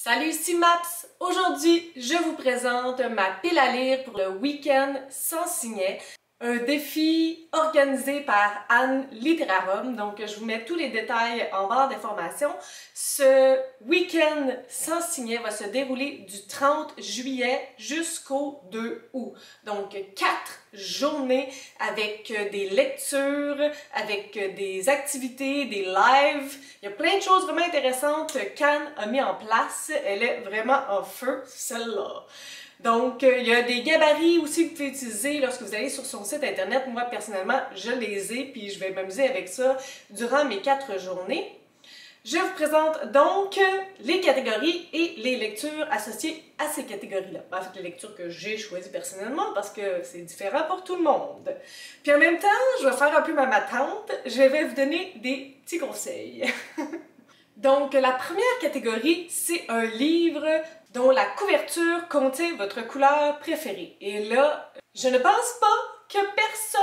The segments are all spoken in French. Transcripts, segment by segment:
Salut, ici Maps! Aujourd'hui, je vous présente ma pile à lire pour le week-end sans signet. Un défi organisé par Anne Literarum. Donc, je vous mets tous les détails en barre d'informations. Ce week-end sans signet va se dérouler du 30 juillet jusqu'au 2 août. Donc, 4 journées avec des lectures, avec des activités, des lives. Il y a plein de choses vraiment intéressantes qu'Anne a mis en place. Elle est vraiment en feu, celle-là. Donc, il y a des gabarits aussi que vous pouvez utiliser lorsque vous allez sur son site internet. Moi, personnellement, je les ai, puis je vais m'amuser avec ça durant mes 4 journées. Je vous présente donc les catégories et les lectures associées à ces catégories-là. En fait, les lectures que j'ai choisies personnellement parce que c'est différent pour tout le monde. Puis en même temps, je vais faire un peu ma matante. Je vais vous donner des petits conseils. Donc, la première catégorie, c'est un livre dont la couverture contient votre couleur préférée. Et là, je ne pense pas que personne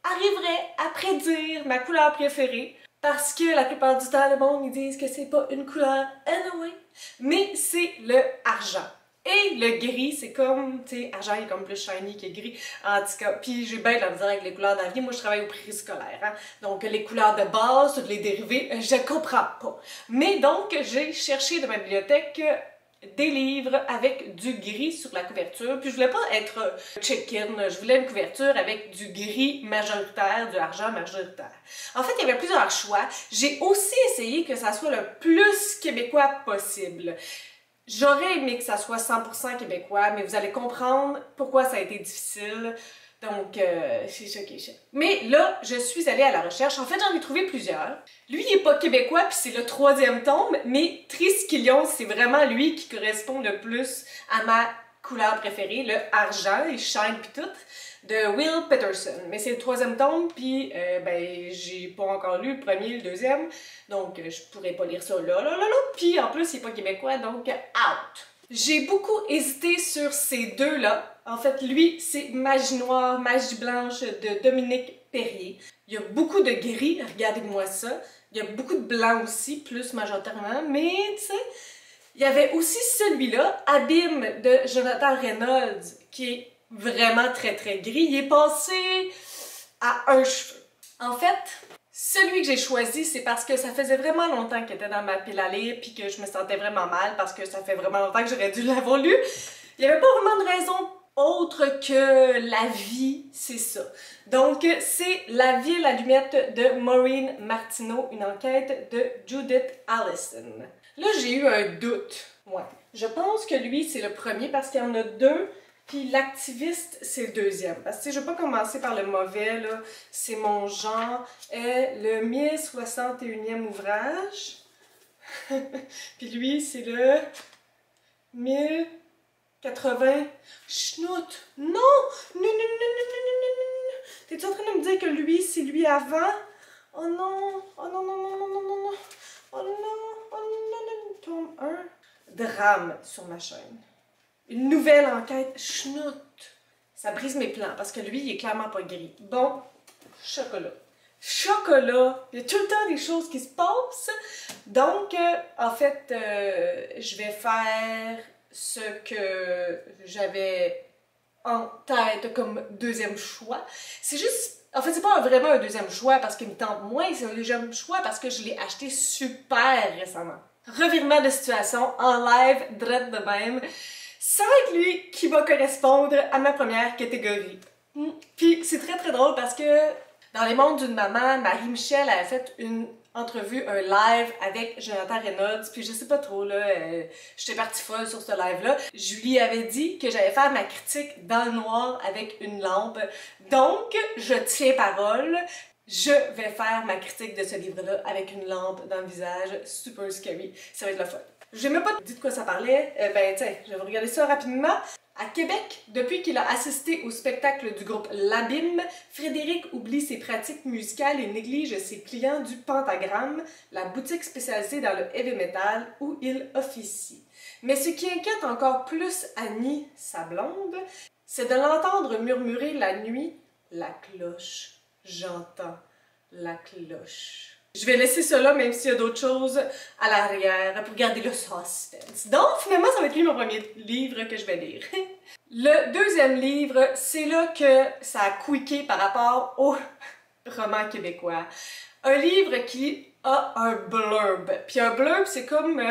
arriverait à prédire ma couleur préférée parce que la plupart du temps, le monde, ils disent que c'est pas une couleur anyway, mais c'est le argent. Et le gris, c'est comme, tu sais, argent est comme plus shiny que gris. En tout cas, puis j'ai bien de la misère avec les couleurs d'avril. Moi, je travaille au périscolaire, hein. Donc, les couleurs de base, toutes les dérivés, je comprends pas. Mais donc, j'ai cherché dans ma bibliothèque des livres avec du gris sur la couverture. Puis je voulais pas être chicken, je voulais une couverture avec du gris majoritaire, du argent majoritaire. En fait, il y avait plusieurs choix. J'ai aussi essayé que ça soit le plus québécois possible. J'aurais aimé que ça soit 100% québécois, mais vous allez comprendre pourquoi ça a été difficile. Donc, c'est ça qui est chiant. Mais là, je suis allée à la recherche. En fait, j'en ai trouvé plusieurs. Lui, il est pas québécois, puis c'est le 3e tome, mais Triskelion, c'est vraiment lui qui correspond le plus à ma couleur préférée, le argent, les shine pis tout, de Will Peterson. Mais c'est le 3e tome, puis ben, j'ai pas encore lu le premier, le 2e, donc je pourrais pas lire ça là. Puis en plus, il est pas québécois, donc out! J'ai beaucoup hésité sur ces deux-là. En fait, lui, c'est Magie noire, Magie blanche de Dominique Perrier. Il y a beaucoup de gris, regardez-moi ça. Il y a beaucoup de blanc aussi, plus majoritairement, mais tu sais, il y avait aussi celui-là, Abîme de Jonathan Reynolds, qui est vraiment très gris. Il est passé à un cheveu. En fait, celui que j'ai choisi, c'est parce que ça faisait vraiment longtemps qu'il était dans ma pile à lire puis que je me sentais vraiment mal parce que ça fait vraiment longtemps que j'aurais dû l'avoir lu. Il n'y avait pas vraiment de raison autre que la vie, c'est ça. Donc, c'est La ville allumette de Maureen Martineau, une enquête de Judith Allison. Là, j'ai eu un doute. Ouais. Je pense que lui, c'est le premier parce qu'il y en a deux. Puis l'activiste, c'est le 2e. Parce que je ne vais pas commencer par le mauvais, là. C'est mon genre. Le 1061e ouvrage. Puis lui, c'est le 1080. Schnout! Non! Non! T'es-tu en train de me dire que lui, c'est lui avant? Oh non! Oh non, non, non, non, non, non, non! Oh non! Oh non! Tome 1. Drame sur ma chaîne. Une nouvelle enquête, schnout. Ça brise mes plans parce que lui, il est clairement pas gris. Bon, chocolat. Chocolat, il y a tout le temps des choses qui se passent. Donc, en fait, je vais faire ce que j'avais en tête comme 2e choix. C'est juste, en fait, c'est pas vraiment un 2e choix parce qu'il me tente moins, c'est un 2e choix parce que je l'ai acheté super récemment. Revirement de situation en live, drette de même. Ça va être lui qui va correspondre à ma première catégorie. Puis c'est très drôle parce que dans Les mondes d'une maman, Marie-Michel a fait une entrevue, un live avec Jonathan Reynolds, puis je sais pas trop là, j'étais partie folle sur ce live-là. Je lui avais dit que j'allais faire ma critique dans le noir avec une lampe. Donc, je tiens parole. Je vais faire ma critique de ce livre-là avec une lampe dans le visage, super scary. Ça va être le fun. Je n'ai même pas dit de quoi ça parlait. Ben, tiens, je vais regarder ça rapidement. À Québec, depuis qu'il a assisté au spectacle du groupe L'Abîme, Frédéric oublie ses pratiques musicales et néglige ses clients du Pentagramme, la boutique spécialisée dans le heavy metal où il officie. Mais ce qui inquiète encore plus Annie, sa blonde, c'est de l'entendre murmurer la nuit « La cloche, j'entends la cloche ». Je vais laisser cela même s'il y a d'autres choses à l'arrière pour garder le suspense. Donc finalement, ça va être lui mon premier livre que je vais lire. Le deuxième livre, c'est là que ça a quické par rapport au roman québécois. Un livre qui a un blurb. Puis un blurb, c'est comme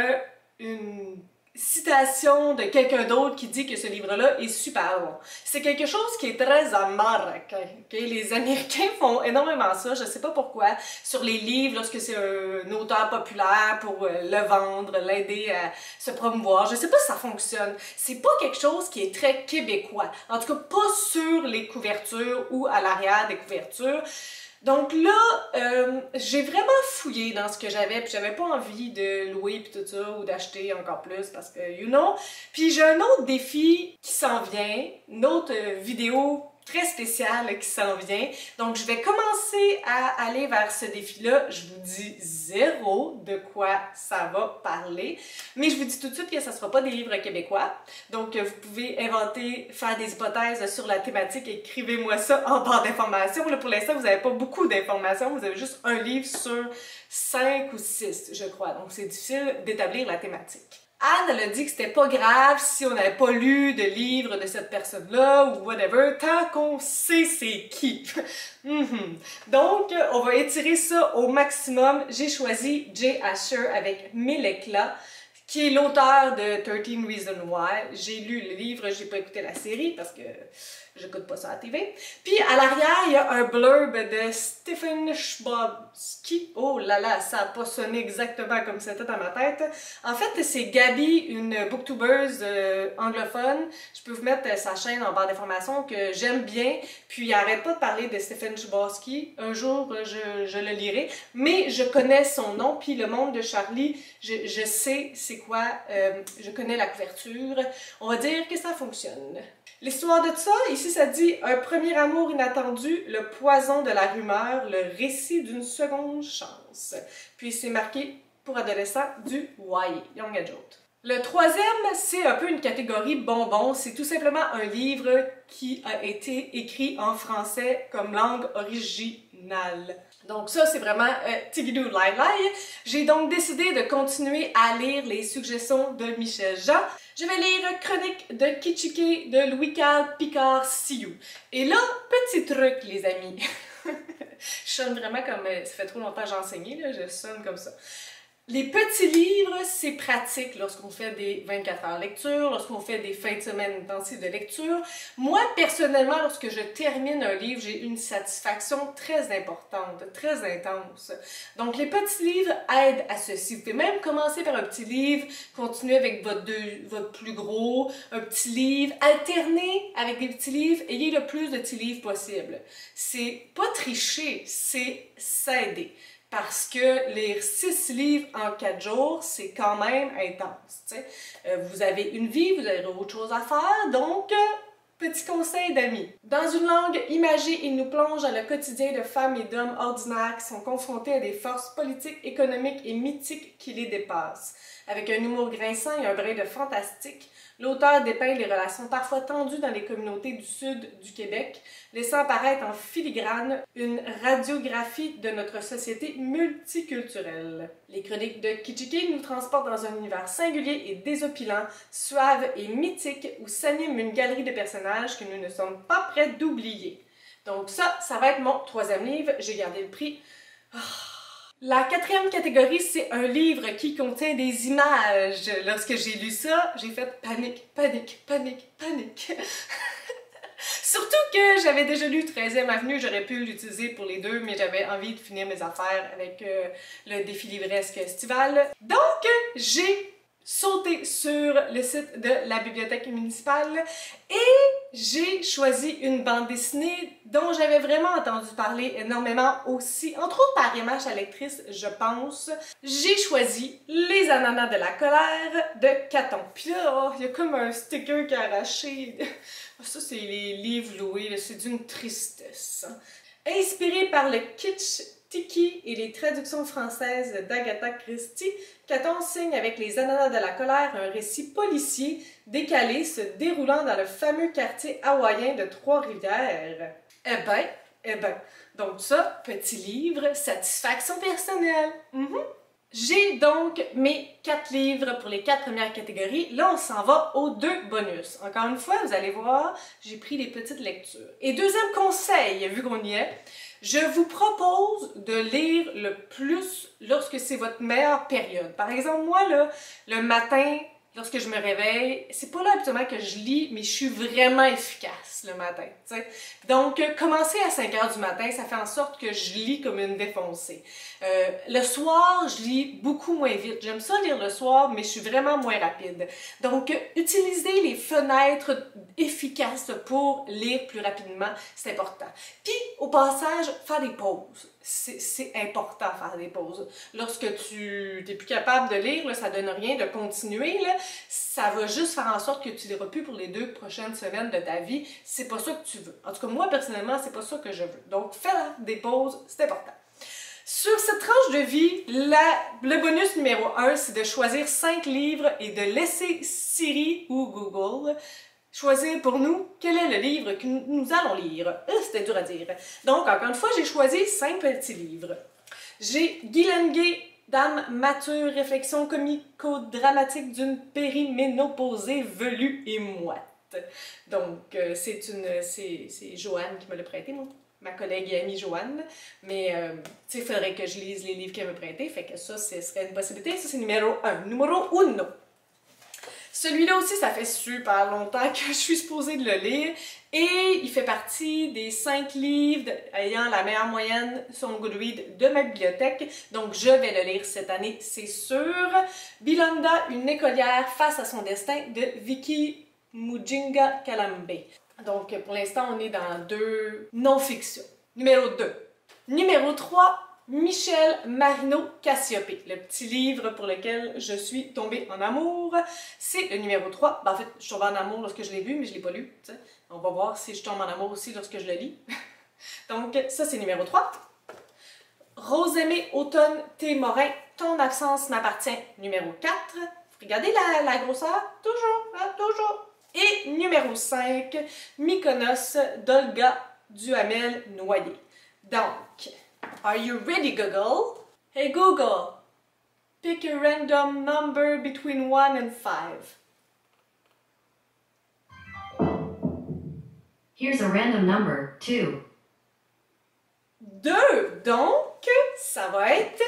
une citation de quelqu'un d'autre qui dit que ce livre-là est super bon. C'est quelque chose qui est très américain. Okay? Les Américains font énormément ça, je sais pas pourquoi, sur les livres, lorsque c'est un auteur populaire pour le vendre, l'aider à se promouvoir. Je sais pas si ça fonctionne. C'est pas quelque chose qui est très québécois. En tout cas, pas sur les couvertures ou à l'arrière des couvertures. Donc là, j'ai vraiment fouillé dans ce que j'avais, puis j'avais pas envie de louer puis tout ça, ou d'acheter encore plus, parce que, you know. Puis j'ai un autre défi qui s'en vient, une autre vidéo très spéciale qui s'en vient. Donc je vais commencer à aller vers ce défi-là. Je vous dis zéro de quoi ça va parler, mais je vous dis tout de suite que ça sera pas des livres québécois. Donc vous pouvez inventer, faire des hypothèses sur la thématique, écrivez-moi ça en barre d'informations. Pour l'instant, vous n'avez pas beaucoup d'informations, vous avez juste un livre sur 5 ou 6, je crois. Donc c'est difficile d'établir la thématique. Anne, elle a dit que c'était pas grave si on n'avait pas lu de livre de cette personne-là ou whatever, tant qu'on sait c'est qui. Donc, on va étirer ça au maximum. J'ai choisi Jay Asher avec Mille éclats, qui est l'auteur de 13 Reasons Why. J'ai lu le livre, j'ai pas écouté la série parce que j'écoute pas ça à la TV. Puis à l'arrière, il y a un blurb de Stephen Chbosky. Oh là là, ça a pas sonné exactement comme c'était dans ma tête. En fait, c'est Gabi, une booktubeuse anglophone. Je peux vous mettre sa chaîne en barre d'informations que j'aime bien. Puis elle arrête pas de parler de Stephen Chbosky. Un jour, je le lirai. Mais je connais son nom. Puis le monde de Charlie, je sais c'est quoi. Je connais la couverture. On va dire que ça fonctionne. L'histoire de ça, ici ça dit « Un premier amour inattendu, le poison de la rumeur, le récit d'une seconde chance ». Puis c'est marqué pour adolescents du YA, Young Adult. Le troisième, c'est un peu une catégorie bonbon. C'est tout simplement un livre qui a été écrit en français comme langue originale. Donc ça, c'est vraiment tigidou lai lai. J'ai donc décidé de continuer à lire les suggestions de Michel Jean. Je vais lire Chronique de Kitschike de Louis-Carl Picard-Sioux. Et là, petit truc, les amis. Je sonne vraiment comme... ça fait trop longtemps que j'ai enseigné, là, je sonne comme ça. Les petits livres, c'est pratique lorsqu'on fait des 24 heures lecture, lorsqu'on fait des fins de semaine intensives de lecture. Moi, personnellement, lorsque je termine un livre, j'ai une satisfaction très importante, très intense. Donc, les petits livres aident à ceci. Vous pouvez même commencer par un petit livre, continuer avec votre plus gros, un petit livre, alterner avec des petits livres, ayez le plus de petits livres possible. C'est pas tricher, c'est s'aider. Parce que lire 6 livres en 4 jours, c'est quand même intense. Vous avez une vie, vous avez autre chose à faire, donc petit conseil d'amis. Dans une langue imagée, il nous plonge dans le quotidien de femmes et d'hommes ordinaires qui sont confrontés à des forces politiques, économiques et mythiques qui les dépassent. Avec un humour grinçant et un brin de fantastique, l'auteur dépeint les relations parfois tendues dans les communautés du sud du Québec, laissant apparaître en filigrane une radiographie de notre société multiculturelle. Les chroniques de Kitschike nous transportent dans un univers singulier et désopilant, suave et mythique, où s'anime une galerie de personnages que nous ne sommes pas prêts d'oublier. Donc ça va être mon troisième livre, j'ai gardé le prix. La quatrième catégorie, c'est un livre qui contient des images. Lorsque j'ai lu ça, j'ai fait panique, panique, panique, panique. Surtout que j'avais déjà lu 13e Avenue, j'aurais pu l'utiliser pour les deux, mais j'avais envie de finir mes affaires avec le défi livresque estival. Donc, j'ai sauté sur le site de la bibliothèque municipale et j'ai choisi une bande dessinée dont j'avais vraiment entendu parler énormément aussi, entre autres par image à lectrice, je pense. J'ai choisi Les Ananas de la colère de Caton. Puis là, il y a comme un sticker qui est arraché. Ça, c'est les livres loués, c'est d'une tristesse. Inspiré par le kitsch Tiki et les traductions françaises d'Agatha Christie, Caton signe avec Les Ananas de la colère un récit policier décalé se déroulant dans le fameux quartier hawaïen de Trois-Rivières. Eh ben, Eh ben, donc ça, petit livre, satisfaction personnelle. J'ai donc mes 4 livres pour les 4 premières catégories. Là, on s'en va aux 2 bonus. Encore une fois, vous allez voir, j'ai pris des petites lectures. Et deuxième conseil, vu qu'on y est, je vous propose de lire le plus lorsque c'est votre meilleure période. Par exemple, moi, là, le matin, lorsque je me réveille, c'est pas là habituellement que je lis, mais je suis vraiment efficace le matin, tu sais. Donc, commencer à 5 heures du matin, ça fait en sorte que je lis comme une défoncée. Le soir, je lis beaucoup moins vite. J'aime ça lire le soir, mais je suis vraiment moins rapide. Donc, utilisez les fenêtres efficaces pour lire plus rapidement, c'est important. Puis, au passage, faire des pauses. C'est important de faire des pauses. Lorsque tu n'es plus capable de lire, là, ça donne rien de continuer. Là, ça va juste faire en sorte que tu ne liras plus pour les 2 prochaines semaines de ta vie. C'est pas ça que tu veux. En tout cas, moi, personnellement, c'est pas ça que je veux. Donc, faire des pauses, c'est important. Sur cette tranche de vie, le bonus numéro 1, c'est de choisir 5 livres et de laisser Siri ou Google choisir pour nous quel est le livre que nous allons lire. C'était dur à dire. Donc, encore une fois, j'ai choisi 5 petits livres. J'ai Guylaine Gay, Dame mature, réflexion comico-dramatique d'une périménopausée velue et moite. Donc, c'est Joanne qui me l'a prêté, moi. Ma collègue et amie Joanne, mais tu sais, il faudrait que je lise les livres qu'elle me prêtait, fait que ça, ce serait une possibilité. Ça, c'est numéro 1. Numéro 1. Celui-là aussi, ça fait super longtemps que je suis supposée de le lire, et il fait partie des 5 livres ayant la meilleure moyenne sur mon Goodreads de ma bibliothèque, donc je vais le lire cette année, c'est sûr. Bilonda, une écolière face à son destin, de Vicky Mujinga Kalambe. Donc, pour l'instant, on est dans 2 non-fiction. Numéro 2. Numéro 3, Michel Marino-Cassiope, le petit livre pour lequel je suis tombée en amour. C'est le numéro 3. Ben, en fait, je suis tombée en amour lorsque je l'ai lu, mais je ne l'ai pas lu. T'sais. On va voir si je tombe en amour aussi lorsque je le lis. Donc, ça, c'est numéro 3. Rosemée Automne T. Morin, Ton absence m'appartient, numéro 4. Regardez la grosseur. Toujours, hein, toujours. Et numéro 5, Mykonos d'Olga Duhamel-Noyer. Donc, are you ready, Google? Hey Google, pick a random number between 1 and 5. Here's a random number, 2. 2. Donc, ça va être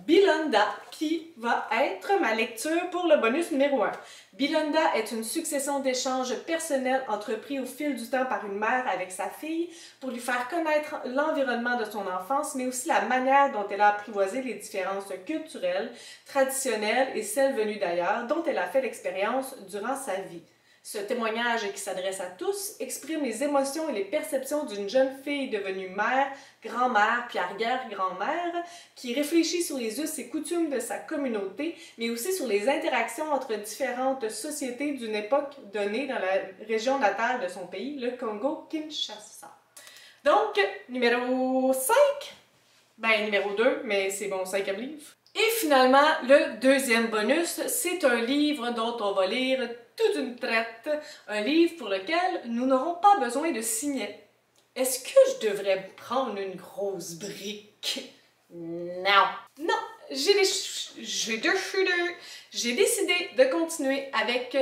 Bilonda qui va être ma lecture pour le bonus numéro 1. Bilonda est une succession d'échanges personnels entrepris au fil du temps par une mère avec sa fille pour lui faire connaître l'environnement de son enfance, mais aussi la manière dont elle a apprivoisé les différences culturelles, traditionnelles et celles venues d'ailleurs dont elle a fait l'expérience durant sa vie. Ce témoignage qui s'adresse à tous exprime les émotions et les perceptions d'une jeune fille devenue mère, grand-mère puis arrière-grand-mère qui réfléchit sur les us et coutumes de sa communauté, mais aussi sur les interactions entre différentes sociétés d'une époque donnée dans la région natale de son pays, le Congo-Kinshasa. Donc, numéro 5, ben numéro 2, mais c'est mon 5e livre. Et finalement, le deuxième bonus, c'est un livre dont on va lire toute une traite, un livre pour lequel nous n'aurons pas besoin de signet. Est-ce que je devrais prendre une grosse brique? Non! Non! J'ai décidé de continuer avec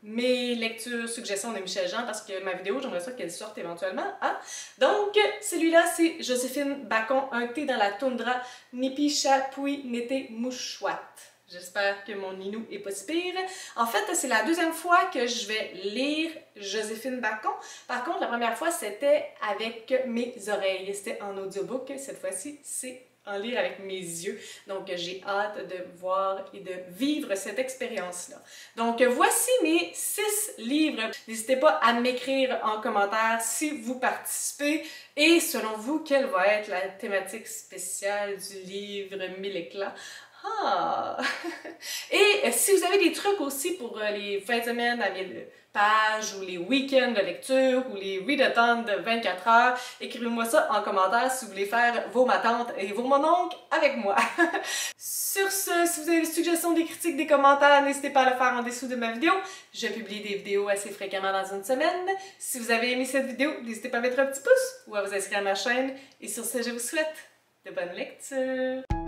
mes lectures suggestions de Michel Jean parce que ma vidéo, j'aimerais ça qu'elle sorte éventuellement. Hein? Donc, celui-là, c'est Joséphine Bacon, Un thé dans la toundra, Nipi Chapui Nété Mouchouat. J'espère que mon Ninou est pas si pire. En fait, c'est la deuxième fois que je vais lire Joséphine Bacon. Par contre, la première fois, c'était avec mes oreilles. C'était en audiobook. Cette fois-ci, c'est en lire avec mes yeux. Donc, j'ai hâte de voir et de vivre cette expérience-là. Donc, voici mes 6 livres. N'hésitez pas à m'écrire en commentaire si vous participez et selon vous, quelle va être la thématique spéciale du livre 1000 éclats. Ah! Et si vous avez des trucs aussi pour les fins de semaine à 1000 pages, ou les week-ends de lecture, ou les readathons de 24 heures, écrivez-moi ça en commentaire si vous voulez faire vos matantes et vos mononcles avec moi. Sur ce, si vous avez des suggestions, des critiques, des commentaires, n'hésitez pas à le faire en dessous de ma vidéo. Je publie des vidéos assez fréquemment dans une semaine. Si vous avez aimé cette vidéo, n'hésitez pas à mettre un petit pouce ou à vous inscrire à ma chaîne. Et sur ce, je vous souhaite de bonnes lectures!